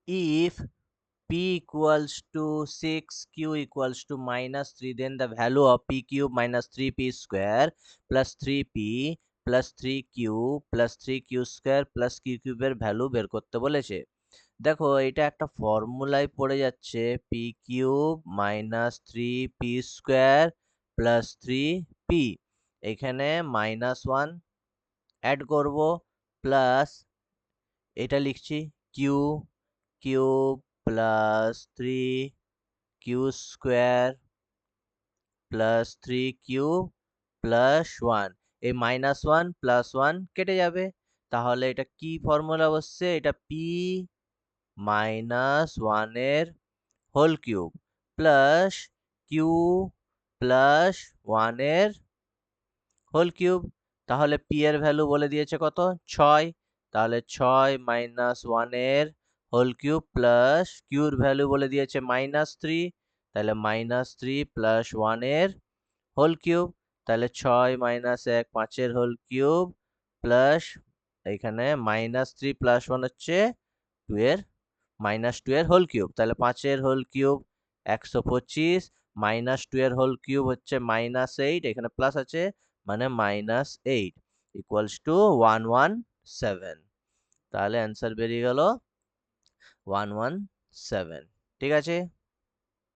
if p equals to 6, q equals to -3, then the value of p cube minus 3p square plus 3p plus 3q plus 3q square plus q কিউবের value বের করতে বলেছে। দেখো এটা একটা ফর্মুলায় পড়ে যাচ্ছে, P cube minus 3p square plus 3p, এখানে -1 অ্যাড করব, প্লাস এটা লিখছি Q cube plus 3q square plus 3q plus 1, এই -1 প্লাস 1 কেটে যাবে, তাহলে এটা কি ফর্মুলা বসছে, এটা p -1 এর whole cube plus Q plus 1 এর হোল কিউব। তাহলে পি এর ভ্যালু বলে দিয়েছে কত, 6, তাহলে 6 -1 এর হোল কিউব প্লাস কিউর ভ্যালু বলে দিয়েছে -3, তাহলে -3 প্লাস 1 এর হোল কিউব, তাহলে 6 -1 5 এর হোল কিউব প্লাস এখানে -3 প্লাস 1 হচ্ছে 2 এর -2 এর হোল কিউব, তাহলে 5 এর হোল কিউব 125, -2 এর হোল কিউব হচ্ছে -8, এখানে প্লাস আছে মানে -8 ইকুয়ালস টু 117, তাহলে অ্যান্সার বেরিয়ে গেল 117। ঠিক আছে।